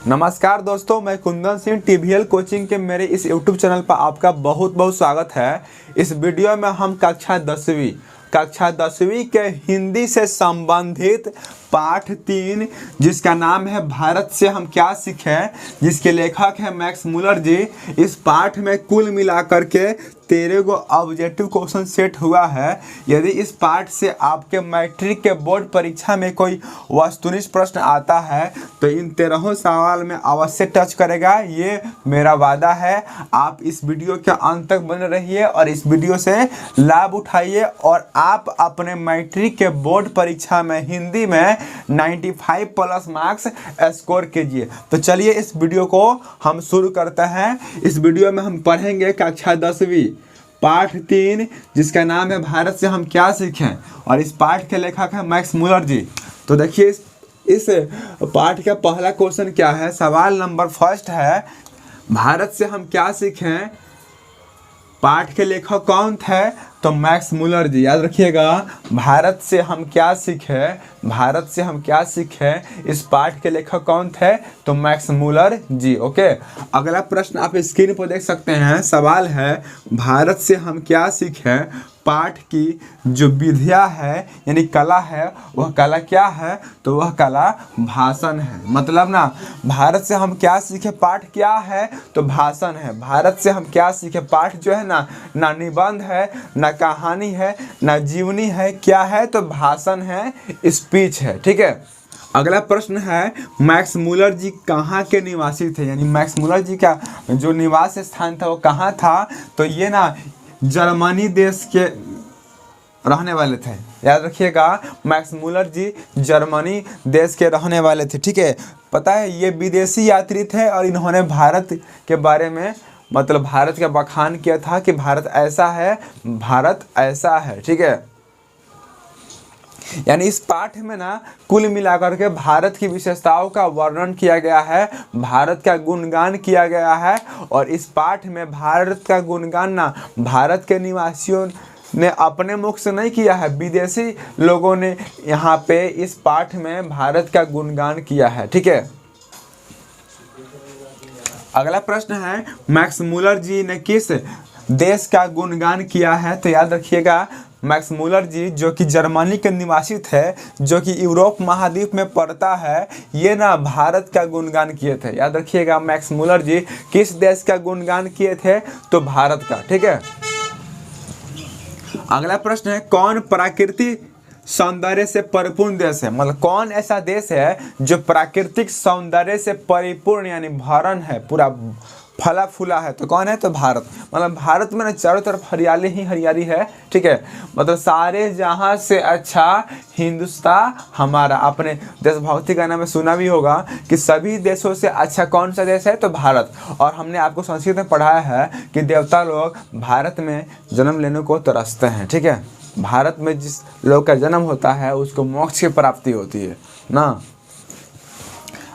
नमस्कार दोस्तों, मैं कुंदन सिंह टीवीएल कोचिंग के मेरे इस यूट्यूब चैनल पर आपका बहुत बहुत स्वागत है। इस वीडियो में हम कक्षा 10वीं के हिंदी से संबंधित पाठ 3 जिसका नाम है भारत से हम क्या सीखें, जिसके लेखक है मैक्स मुलर जी। इस पाठ में कुल मिलाकर के 13 गो ऑब्जेक्टिव क्वेश्चन सेट हुआ है। यदि इस पाठ से आपके मैट्रिक के बोर्ड परीक्षा में कोई वस्तुनिष्ठ प्रश्न आता है तो इन 13 सवाल में अवश्य टच करेगा, ये मेरा वादा है। आप इस वीडियो के अंत तक बने रहिए और इस वीडियो से लाभ उठाइए और आप अपने मैट्रिक के बोर्ड परीक्षा में हिंदी में 95 प्लस मार्क्स स्कोर कीजिए। तो चलिए इस वीडियो को हम शुरू करते हैं। इस वीडियो में हम पढ़ेंगे कक्षा 10वीं पाठ 3 जिसका नाम है भारत से हम क्या सीखें, और इस पाठ के लेखक है मैक्स मुलर जी। तो देखिए इस पाठ का पहला क्वेश्चन क्या है। सवाल नंबर फर्स्ट है, भारत से हम क्या सीखें। पाठ के लेखक कौन थे? तो मैक्स मुलर जी। याद रखिएगा, भारत से हम क्या सीखें, भारत से हम क्या सीखें, इस पाठ के लेखक कौन थे? तो मैक्स मुलर जी। ओके, अगला प्रश्न आप स्क्रीन पर देख सकते हैं। सवाल है, भारत से हम क्या सीखें। पाठ की जो विधिया है यानी कला है, वह कला क्या है? तो वह कला भाषण है। मतलब ना, भारत से हम क्या सीखे पाठ क्या है? तो भाषण है। भारत से हम क्या सीखे पाठ जो है ना निबंध है, ना कहानी है, ना जीवनी है, क्या है? तो भाषण है, स्पीच है। ठीक है, अगला प्रश्न है, मैक्स मुलर जी कहाँ के निवासी थे, यानी मैक्स मुलर जी का जो निवास स्थान था वो कहाँ था? तो ये ना जर्मनी देश के रहने वाले थे। याद रखिएगा, मैक्स मुलर जी जर्मनी देश के रहने वाले थे। ठीक है, पता है ये विदेशी यात्री थे और इन्होंने भारत के बारे में मतलब भारत का बखान किया था कि भारत ऐसा है, भारत ऐसा है। ठीक है, यानी इस पाठ में ना कुल मिलाकर के भारत की विशेषताओं का वर्णन किया गया है, भारत का गुणगान किया गया है। और इस पाठ में भारत का गुणगान ना भारत के निवासियों ने अपने मुख से नहीं किया है, विदेशी लोगों ने यहाँ पे इस पाठ में भारत का गुणगान किया है। ठीक है, अगला प्रश्न है, मैक्स मुलर जी ने किस देश का गुणगान किया है? तो याद रखिएगा, मैक्स मुलर जी जो कि जर्मनी के निवासी थे, जो कि यूरोप महाद्वीप में पड़ता है, ये ना भारत का गुणगान किए थे। याद रखिएगा, मैक्स मुलर जी किस देश का गुणगान किए थे? तो भारत का। ठीक है, अगला प्रश्न है, कौन प्राकृतिक सौंदर्य से परिपूर्ण देश है? मतलब कौन ऐसा देश है जो प्राकृतिक सौंदर्य से परिपूर्ण यानी भरन है, पूरा फला फूला है? तो कौन है? तो भारत। मतलब भारत में ना चारों तरफ हरियाली ही हरियाली है। ठीक है, मतलब सारे जहां से अच्छा हिंदुस्तान हमारा। अपने देशभक्ति गाना में सुना भी होगा कि सभी देशों से अच्छा कौन सा देश है? तो भारत। और हमने आपको संस्कृत में पढ़ाया है कि देवता लोग भारत में जन्म लेने को तरसते हैं। ठीक है, भारत में जिस लोग का जन्म होता है उसको मोक्ष की प्राप्ति होती है ना।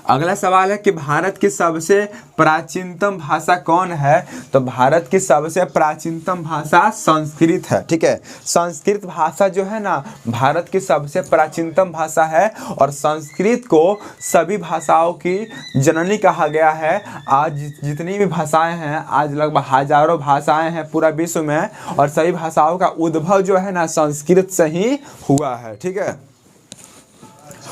अगला सवाल है कि भारत की सबसे प्राचीनतम भाषा कौन है? तो भारत की सबसे प्राचीनतम भाषा संस्कृत है। ठीक है, संस्कृत भाषा जो है ना भारत की सबसे प्राचीनतम भाषा है और संस्कृत को सभी भाषाओं की जननी कहा गया है। आज जितनी भी भाषाएं हैं, आज लगभग हजारों भाषाएं हैं पूरा विश्व में, और सभी भाषाओं का उद्भव जो है ना संस्कृत से ही हुआ है। ठीक है,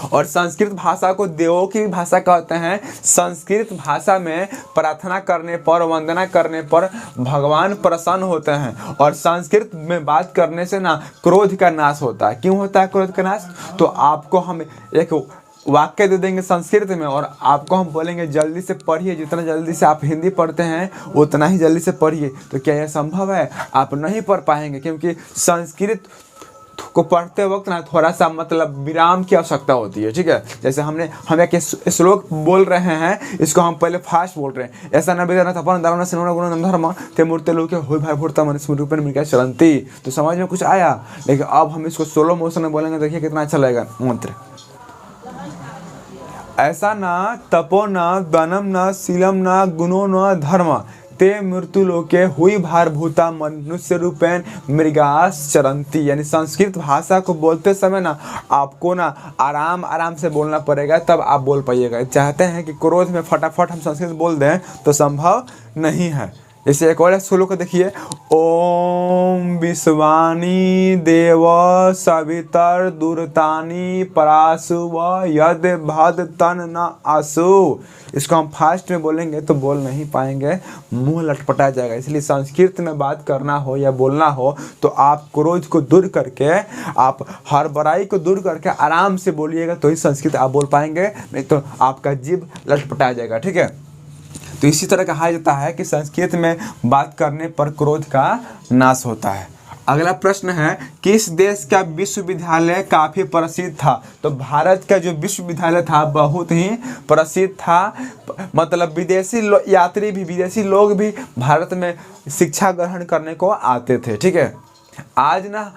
और संस्कृत भाषा को देवों की भाषा कहते हैं। संस्कृत भाषा में प्रार्थना करने पर, वंदना करने पर भगवान प्रसन्न होते हैं। और संस्कृत में बात करने से ना क्रोध का नाश होता है। क्यों होता है क्रोध का नाश? तो आपको हम एक वाक्य दे देंगे संस्कृत में और आपको हम बोलेंगे जल्दी से पढ़िए। जितना जल्दी से आप हिंदी पढ़ते हैं उतना ही जल्दी से पढ़िए। तो क्या यह संभव है? आप नहीं पढ़ पाएंगे, क्योंकि संस्कृत को पढ़ते वक्त ना थोड़ा सा मतलब विराम की आवश्यकता होती है। ठीक है, जैसे हम एक श्लोक बोल रहे हैं, इसको हम पहले फास्ट बोल रहे हैं। ऐसा न बेदना तपन दारुण सिनोन गुण धर्म ते मूर्ति लोके होय भाई भूरता मन स्मृति में चलती। तो समझ में कुछ आया? लेकिन अब हम इसको स्लो मोशन में बोलेंगे, देखिए कितना अच्छा लगेगा मंत्र। ऐसा न तपो न दानम न शीलम न गुणो न धर्म ते मृत्युलोके हुई भारभूता मनुष्य रूपेण मृगास चरंती। यानी संस्कृत भाषा को बोलते समय ना आपको ना आराम आराम से बोलना पड़ेगा, तब आप बोल पाइएगा। चाहते हैं कि क्रोध में फटाफट हम संस्कृत बोल दें तो संभव नहीं है। जैसे एक और श्लोक देखिए, ओम विश्वानी देव सवितर दुर्तानी परासु व यद भद तन न आसु। इसको हम फास्ट में बोलेंगे तो बोल नहीं पाएंगे, मुंह लटपटा जाएगा। इसलिए संस्कृत में बात करना हो या बोलना हो तो आप क्रोध को दूर करके, आप हर बुराई को दूर करके आराम से बोलिएगा, तो ही संस्कृत आप बोल पाएंगे, नहीं तो आपका जीभ लटपटा जाएगा। ठीक है, तो इसी तरह कहा जाता है कि संस्कृत में बात करने पर क्रोध का नाश होता है। अगला प्रश्न है, किस देश का विश्वविद्यालय काफ़ी प्रसिद्ध था? तो भारत का जो विश्वविद्यालय था बहुत ही प्रसिद्ध था, मतलब विदेशी यात्री भी, विदेशी लोग भी भारत में शिक्षा ग्रहण करने को आते थे। ठीक है, आज ना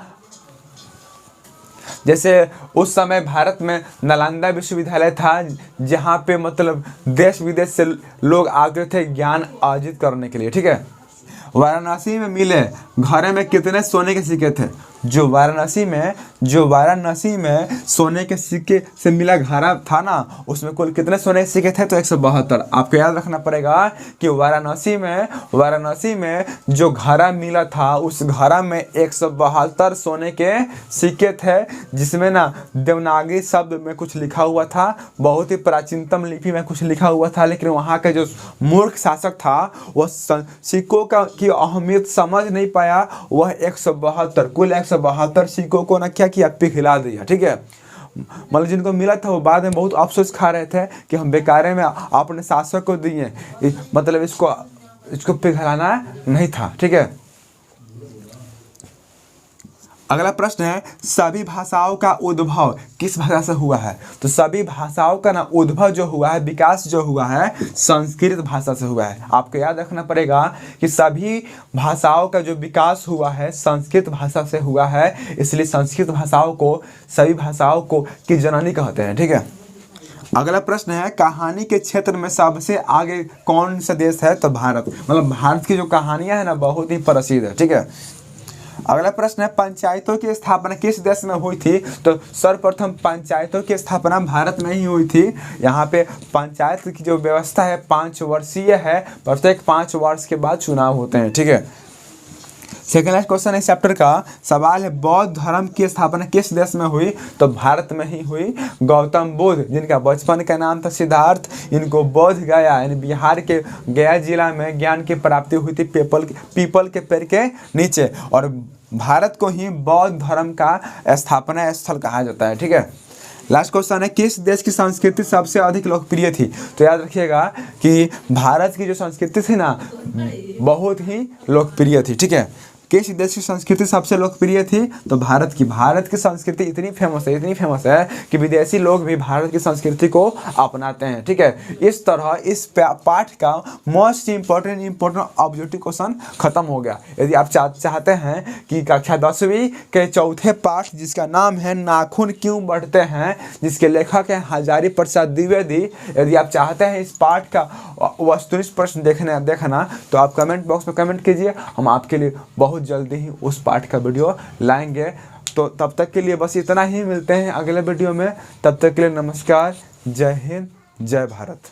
जैसे उस समय भारत में नालंदा विश्वविद्यालय था, जहाँ पे मतलब देश विदेश से लोग आते थे ज्ञान अर्जित करने के लिए। ठीक है, वाराणसी में मिले घड़े में कितने सोने के सिक्के थे? जो वाराणसी में सोने के सिक्के से मिला घड़ा था ना, उसमें कुल कितने सोने के सिक्के थे? तो 172। आपको याद रखना पड़ेगा कि वाराणसी में जो घड़ा मिला था, उस घड़ा में 172 सोने के सिक्के थे, जिसमें ना देवनागरी शब्द में कुछ लिखा हुआ था, बहुत ही प्राचीनतम लिपि में कुछ लिखा हुआ था। लेकिन वहाँ का जो मूर्ख शासक था वह सिक्कों की अहमियत समझ नहीं पाया, वह 172 कुल 172 सिक्कों को ना क्या किया, पिघला दिया। ठीक है, मतलब जिनको मिला था वो बाद में बहुत अफसोस खा रहे थे कि हम बेकारे में अपने शासक को दिए, मतलब इसको पिघलाना नहीं था। ठीक है, अगला प्रश्न है, सभी भाषाओं का उद्भव किस भाषा से हुआ है? तो सभी भाषाओं का ना उद्भव जो हुआ है, विकास जो हुआ है, संस्कृत भाषा से हुआ है। आपको याद रखना पड़ेगा कि सभी भाषाओं का जो विकास हुआ है संस्कृत भाषा से हुआ है, इसलिए संस्कृत भाषाओं को, सभी भाषाओं को की जननी कहते हैं। ठीक है, अगला प्रश्न है, कहानी के क्षेत्र में सबसे आगे कौन सा देश है? तो भारत। मतलब भारत की जो कहानियाँ है ना बहुत ही प्रसिद्ध है। ठीक है, अगला प्रश्न है, पंचायतों की स्थापना किस देश में हुई थी? तो सर्वप्रथम पंचायतों की स्थापना भारत में ही हुई थी। यहाँ पे पंचायत की जो व्यवस्था है 5 वर्षीय है, प्रत्येक 5 वर्ष के बाद चुनाव होते हैं। ठीक है, सेकेंड लास्ट क्वेश्चन इस चैप्टर का सवाल है, बौद्ध धर्म की स्थापना किस देश में हुई? तो भारत में ही हुई। गौतम बुद्ध, जिनका बचपन का नाम था सिद्धार्थ, इनको बोध गया यानी बिहार के गया जिला में ज्ञान की प्राप्ति हुई थी पीपल के पेड़ के नीचे, और भारत को ही बौद्ध धर्म का स्थापना स्थल कहा जाता है। ठीक है, लास्ट क्वेश्चन है, किस देश की संस्कृति सबसे अधिक लोकप्रिय थी? तो याद रखिएगा कि भारत की जो संस्कृति थी ना बहुत ही लोकप्रिय थी। ठीक है, किस देश की संस्कृति सबसे लोकप्रिय थी? तो भारत की संस्कृति इतनी फेमस है कि विदेशी लोग भी भारत की संस्कृति को अपनाते हैं। ठीक है, इस तरह इस पाठ का मोस्ट इम्पोर्टेंट ऑब्जेक्टिव क्वेश्चन खत्म हो गया। यदि आप चाहते हैं कि कक्षा 10वीं के चौथे पाठ जिसका नाम है नाखून क्यों बढ़ते हैं, जिसके लेखक हैं हजारी प्रसाद द्विवेदी, यदि आप चाहते हैं इस पाठ का वस्तुनिष्ठ प्रश्न देखना तो आप कमेंट बॉक्स में कमेंट कीजिए, हम आपके लिए बहुत जल्दी ही उस पाठ का वीडियो लाएंगे। तो तब तक के लिए बस इतना ही, मिलते हैं अगले वीडियो में। तब तक के लिए नमस्कार, जय हिंद, जय भारत।